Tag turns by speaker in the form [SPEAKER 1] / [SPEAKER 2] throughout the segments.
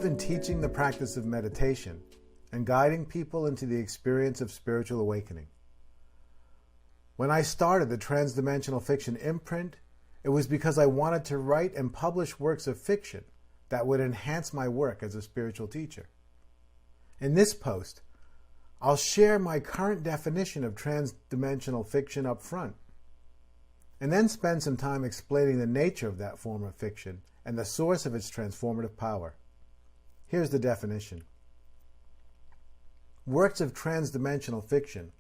[SPEAKER 1] I've been teaching the practice of meditation and guiding people into the experience of spiritual awakening. When I started the Transdimensional Fiction imprint, it was because I wanted to write and publish works of fiction that would enhance my work as a spiritual teacher. In this post, I'll share my current definition of transdimensional fiction up front, and then spend some time explaining the nature of that form of fiction and the source of its transformative power. Here's the definition. Works of transdimensional fiction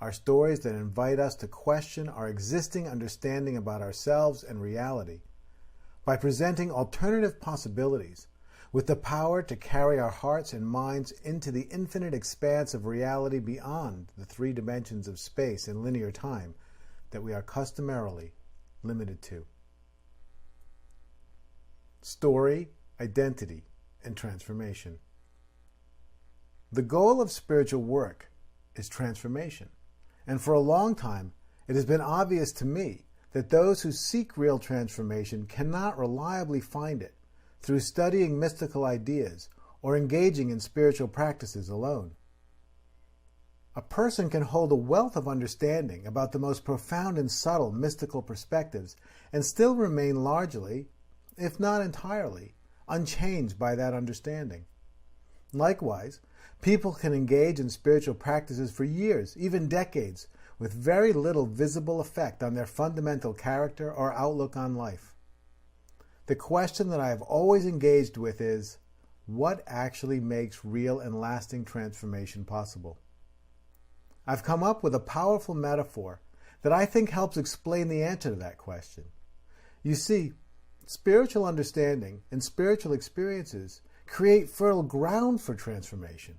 [SPEAKER 1] are stories that invite us to question our existing understanding about ourselves and reality by presenting alternative possibilities with the power to carry our hearts and minds into the infinite expanse of reality beyond the 3 dimensions of space and linear time that we are customarily limited to. Story, identity, and transformation. The goal of spiritual work is transformation, and for a long time it has been obvious to me that those who seek real transformation cannot reliably find it through studying mystical ideas or engaging in spiritual practices alone. A person can hold a wealth of understanding about the most profound and subtle mystical perspectives and still remain largely, if not entirely, unchanged by that understanding. Likewise, people can engage in spiritual practices for years, even decades, with very little visible effect on their fundamental character or outlook on life. The question that I have always engaged with is, what actually makes real and lasting transformation possible? I've come up with a powerful metaphor that I think helps explain the answer to that question. You see, spiritual understanding and spiritual experiences create fertile ground for transformation.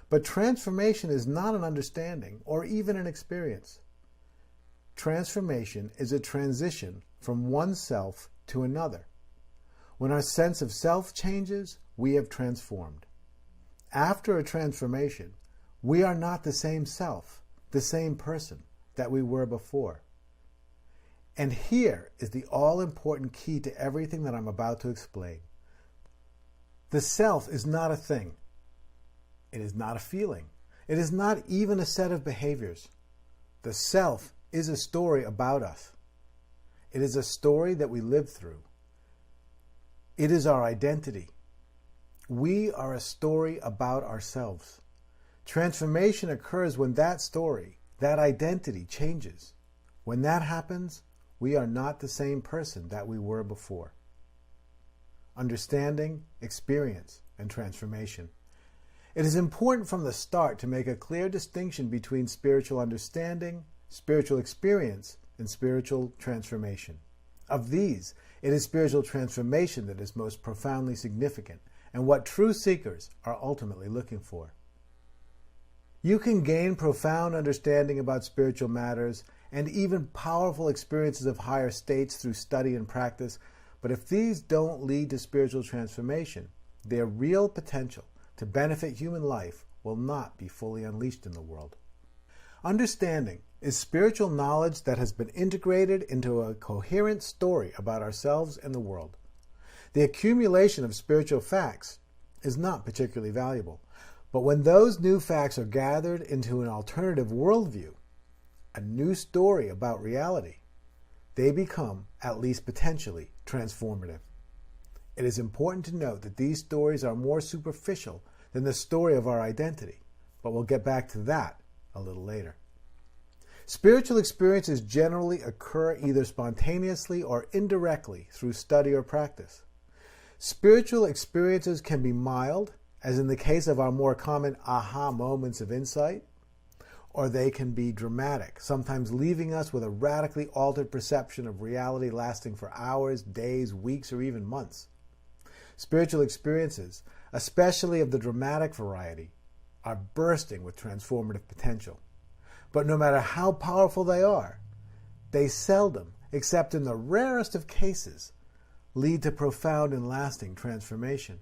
[SPEAKER 1] But transformation is not an understanding or even an experience. Transformation is a transition from one self to another. When our sense of self changes, we have transformed. After a transformation, we are not the same self, the same person that we were before. And here is the all-important key to everything that I'm about to explain. The self is not a thing. It is not a feeling. It is not even a set of behaviors. The self is a story about us. It is a story that we live through. It is our identity. We are a story about ourselves. Transformation occurs when that story, that identity, changes. When that happens, we are not the same person that we were before. Understanding, experience, and transformation. It is important from the start to make a clear distinction between spiritual understanding, spiritual experience, and spiritual transformation. Of these, it is spiritual transformation that is most profoundly significant and what true seekers are ultimately looking for. You can gain profound understanding about spiritual matters and even powerful experiences of higher states through study and practice, but if these don't lead to spiritual transformation, their real potential to benefit human life will not be fully unleashed in the world. Understanding is spiritual knowledge that has been integrated into a coherent story about ourselves and the world. The accumulation of spiritual facts is not particularly valuable, but when those new facts are gathered into an alternative worldview, a new story about reality, they become, at least potentially, transformative. It is important to note that these stories are more superficial than the story of our identity, but we'll get back to that a little later. Spiritual experiences generally occur either spontaneously or indirectly through study or practice. Spiritual experiences can be mild, as in the case of our more common aha moments of insight, or they can be dramatic, sometimes leaving us with a radically altered perception of reality lasting for hours, days, weeks, or even months. Spiritual experiences, especially of the dramatic variety, are bursting with transformative potential. But no matter how powerful they seldom, except in the rarest of cases, lead to profound and lasting transformation.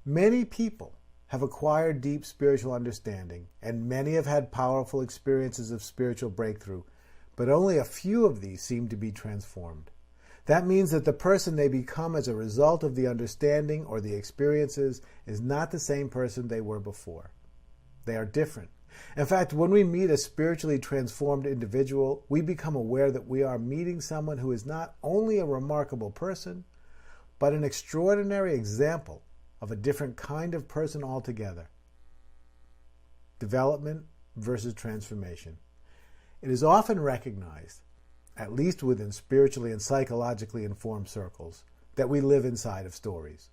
[SPEAKER 1] Many people have acquired deep spiritual understanding, and many have had powerful experiences of spiritual breakthrough, but only a few of these seem to be transformed. That means that the person they become as a result of the understanding or the experiences is not the same person they were before. They are different. In fact, when we meet a spiritually transformed individual, we become aware that we are meeting someone who is not only a remarkable person, but an extraordinary example of a different kind of person altogether. Development versus transformation. It is often recognized, at least within spiritually and psychologically informed circles, that we live inside of stories.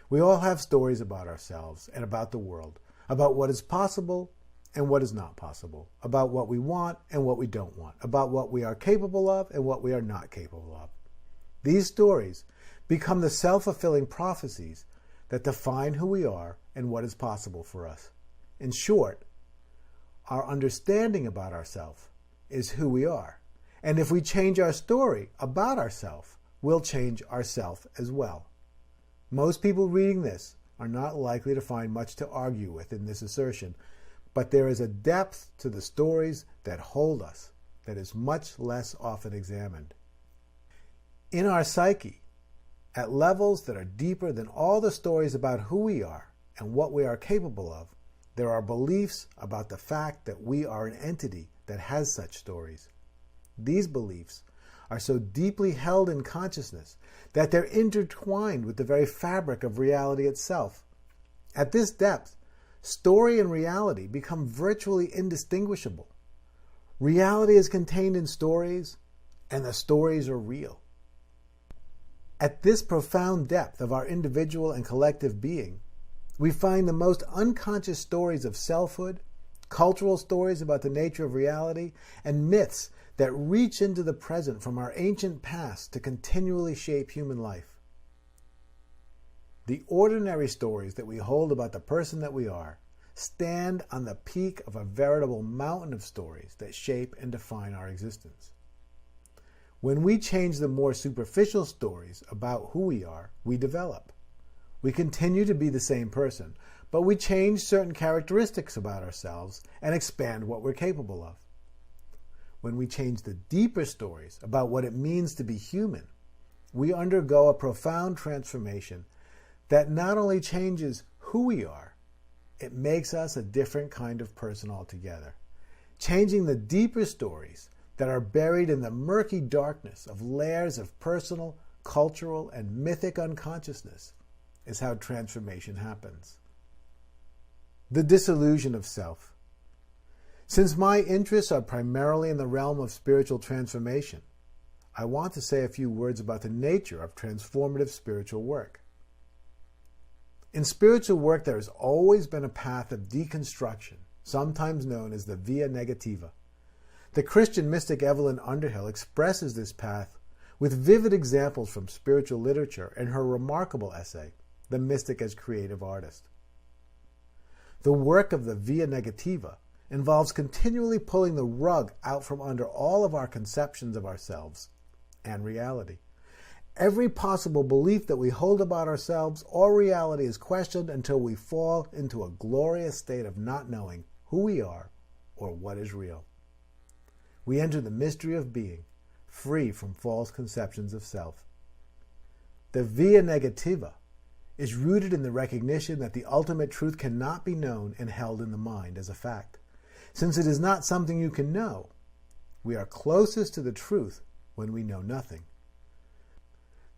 [SPEAKER 1] We all have stories about ourselves and about the world, about what is possible and what is not possible, about what we want and what we don't want, about what we are capable of and what we are not capable of. These stories become the self-fulfilling prophecies that define who we are and what is possible for us. In short, our understanding about ourselves is who we are. And if we change our story about ourselves, we'll change ourselves as well. Most people reading this are not likely to find much to argue with in this assertion, but there is a depth to the stories that hold us that is much less often examined. In our psyche, at levels that are deeper than all the stories about who we are and what we are capable of, there are beliefs about the fact that we are an entity that has such stories. These beliefs are so deeply held in consciousness that they're intertwined with the very fabric of reality itself. At this depth, story and reality become virtually indistinguishable. Reality is contained in stories, and the stories are real. At this profound depth of our individual and collective being, we find the most unconscious stories of selfhood, cultural stories about the nature of reality, and myths that reach into the present from our ancient past to continually shape human life. The ordinary stories that we hold about the person that we are stand on the peak of a veritable mountain of stories that shape and define our existence. When we change the more superficial stories about who we are, we develop. We continue to be the same person, but we change certain characteristics about ourselves and expand what we're capable of. When we change the deeper stories about what it means to be human, we undergo a profound transformation that not only changes who we are, it makes us a different kind of person altogether. Changing the deeper stories that are buried in the murky darkness of layers of personal, cultural, and mythic unconsciousness is how transformation happens. The disillusion of self. Since my interests are primarily in the realm of spiritual transformation, I want to say a few words about the nature of transformative spiritual work. In spiritual work, there has always been a path of deconstruction, sometimes known as the via negativa. The Christian mystic Evelyn Underhill expresses this path with vivid examples from spiritual literature in her remarkable essay, The Mystic as Creative Artist. The work of the via negativa involves continually pulling the rug out from under all of our conceptions of ourselves and reality. Every possible belief that we hold about ourselves or reality is questioned until we fall into a glorious state of not knowing who we are or what is real. We enter the mystery of being, free from false conceptions of self. The via negativa is rooted in the recognition that the ultimate truth cannot be known and held in the mind as a fact. Since it is not something you can know, we are closest to the truth when we know nothing.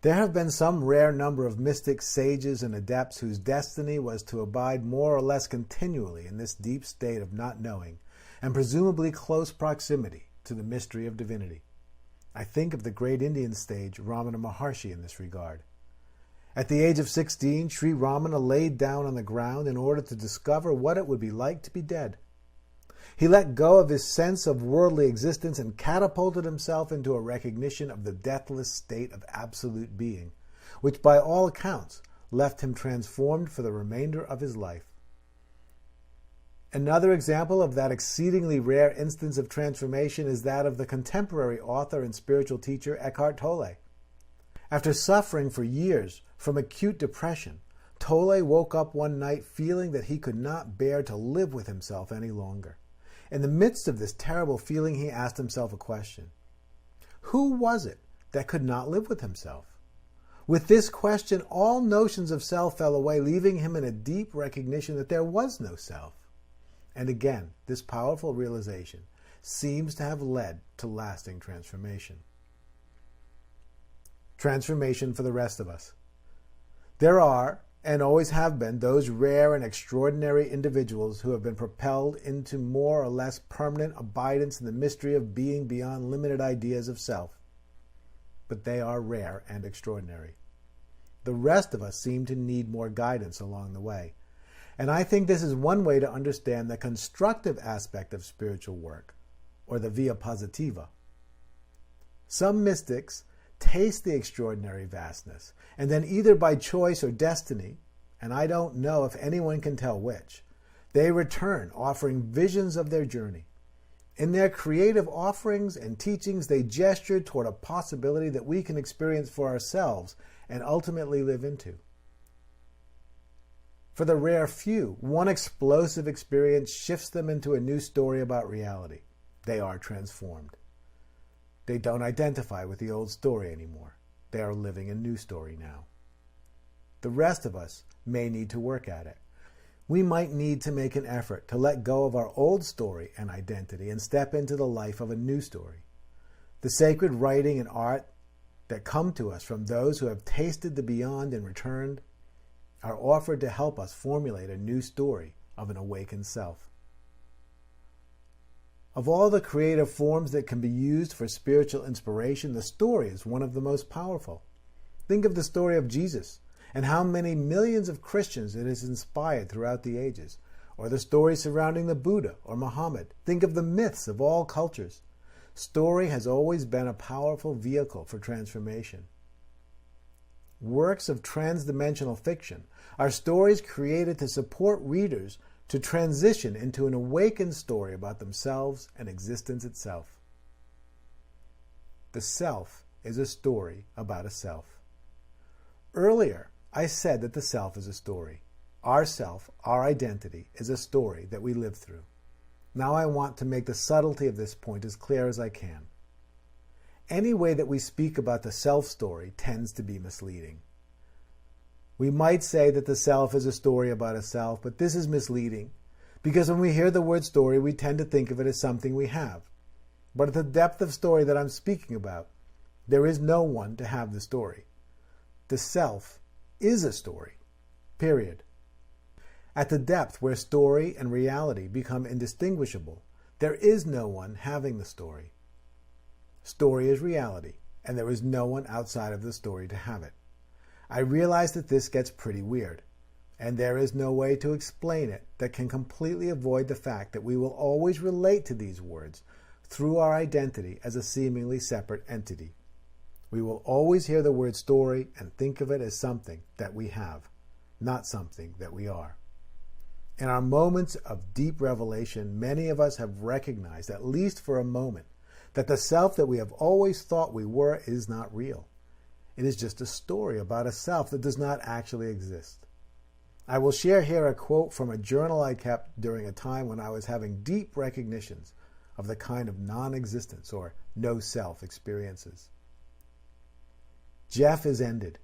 [SPEAKER 1] There have been some rare number of mystics, sages, and adepts whose destiny was to abide more or less continually in this deep state of not knowing, and presumably close proximity to the mystery of divinity. I think of the great Indian sage Ramana Maharshi in this regard. At the age of 16, Sri Ramana laid down on the ground in order to discover what it would be like to be dead. He let go of his sense of worldly existence and catapulted himself into a recognition of the deathless state of absolute being, which by all accounts left him transformed for the remainder of his life. Another example of that exceedingly rare instance of transformation is that of the contemporary author and spiritual teacher Eckhart Tolle. After suffering for years from acute depression, Tolle woke up one night feeling that he could not bear to live with himself any longer. In the midst of this terrible feeling, he asked himself a question. Who was it that could not live with himself. With this question, all notions of self fell away, leaving him in a deep recognition that there was no self. And again, this powerful realization seems to have led to lasting transformation. Transformation for the rest of us. There are, and always have been, those rare and extraordinary individuals who have been propelled into more or less permanent abidance in the mystery of being beyond limited ideas of self. But they are rare and extraordinary. The rest of us seem to need more guidance along the way. And I think this is one way to understand the constructive aspect of spiritual work, or the via positiva. Some mystics taste the extraordinary vastness, and then either by choice or destiny, and I don't know if anyone can tell which, they return offering visions of their journey. In their creative offerings and teachings, they gesture toward a possibility that we can experience for ourselves and ultimately live into. For the rare few, one explosive experience shifts them into a new story about reality. They are transformed. They don't identify with the old story anymore. They are living a new story now. The rest of us may need to work at it. We might need to make an effort to let go of our old story and identity and step into the life of a new story. The sacred writing and art that come to us from those who have tasted the beyond and returned are offered to help us formulate a new story of an awakened self. Of all the creative forms that can be used for spiritual inspiration, the story is one of the most powerful. Think of the story of Jesus and how many millions of Christians it has inspired throughout the ages, or the stories surrounding the Buddha or Muhammad. Think of the myths of all cultures. Story has always been a powerful vehicle for transformation. Works of transdimensional fiction are stories created to support readers to transition into an awakened story about themselves and existence itself. The self is a story about a self. Earlier, I said that the self is a story. Our self, our identity, is a story that we live through. Now I want to make the subtlety of this point as clear as I can. Any way that we speak about the self story tends to be misleading. We might say that the self is a story about a self, but this is misleading because when we hear the word story, we tend to think of it as something we have. But at the depth of story that I'm speaking about, there is no one to have the story. The self is a story, period. At the depth where story and reality become indistinguishable, there is no one having the story. Story is reality, and there is no one outside of the story to have it. I realize that this gets pretty weird, and there is no way to explain it that can completely avoid the fact that we will always relate to these words through our identity as a seemingly separate entity. We will always hear the word story and think of it as something that we have, not something that we are. In our moments of deep revelation, many of us have recognized, at least for a moment, that the self that we have always thought we were is not real. It is just a story about a self that does not actually exist. I will share here a quote from a journal I kept during a time when I was having deep recognitions of the kind of non-existence or no-self experiences. Jeff is ended.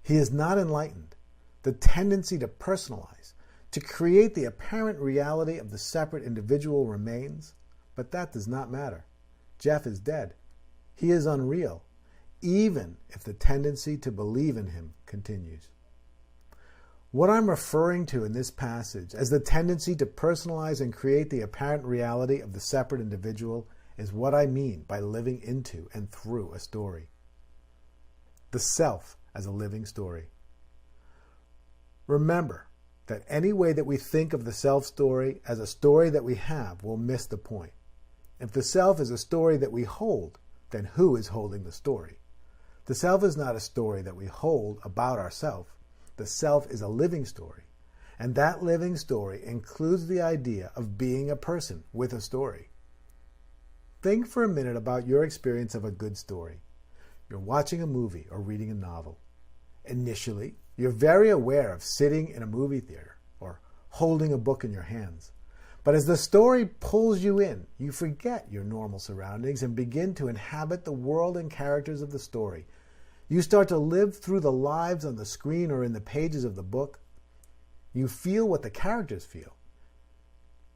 [SPEAKER 1] He is not enlightened. The tendency to personalize, to create the apparent reality of the separate individual remains, but that does not matter. Jeff is dead. He is unreal, even if the tendency to believe in him continues. What I'm referring to in this passage as the tendency to personalize and create the apparent reality of the separate individual is what I mean by living into and through a story. The self as a living story. Remember that any way that we think of the self story as a story that we have will miss the point. If the self is a story that we hold, then who is holding the story? The self is not a story that we hold about ourselves. The self is a living story, and that living story includes the idea of being a person with a story. Think for a minute about your experience of a good story. You're watching a movie or reading a novel. Initially, you're very aware of sitting in a movie theater or holding a book in your hands. But as the story pulls you in, you forget your normal surroundings and begin to inhabit the world and characters of the story. You start to live through the lives on the screen or in the pages of the book. You feel what the characters feel.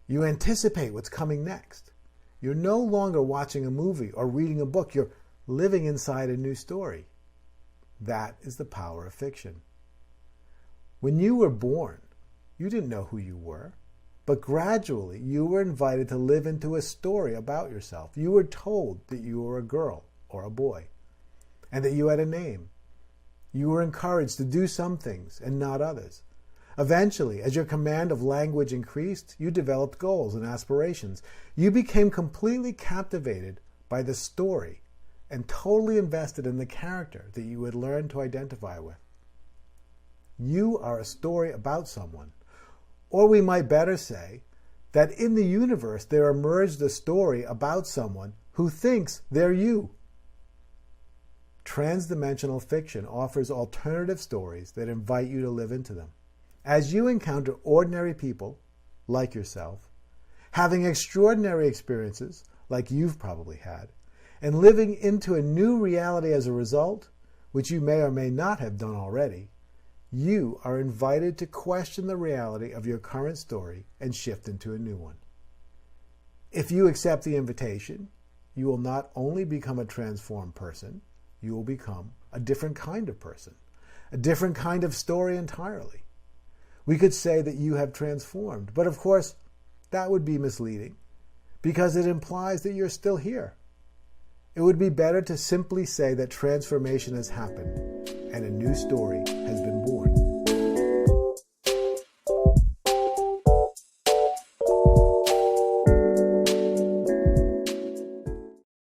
[SPEAKER 1] You anticipate what's coming next. You're no longer watching a movie or reading a book. You're living inside a new story. That is the power of fiction. When you were born, you didn't know who you were, but gradually you were invited to live into a story about yourself. You were told that you were a girl or a boy, and that you had a name. You were encouraged to do some things and not others. Eventually, as your command of language increased, you developed goals and aspirations. You became completely captivated by the story and totally invested in the character that you had learned to identify with. You are a story about someone. Or we might better say that in the universe there emerged a story about someone who thinks they're you. Transdimensional fiction offers alternative stories that invite you to live into them. As you encounter ordinary people, like yourself, having extraordinary experiences, like you've probably had, and living into a new reality as a result, which you may or may not have done already, you are invited to question the reality of your current story and shift into a new one. If you accept the invitation, you will not only become a transformed person, you will become a different kind of person, a different kind of story entirely. We could say that you have transformed, but of course, that would be misleading because it implies that you're still here. It would be better to simply say that transformation has happened and a new story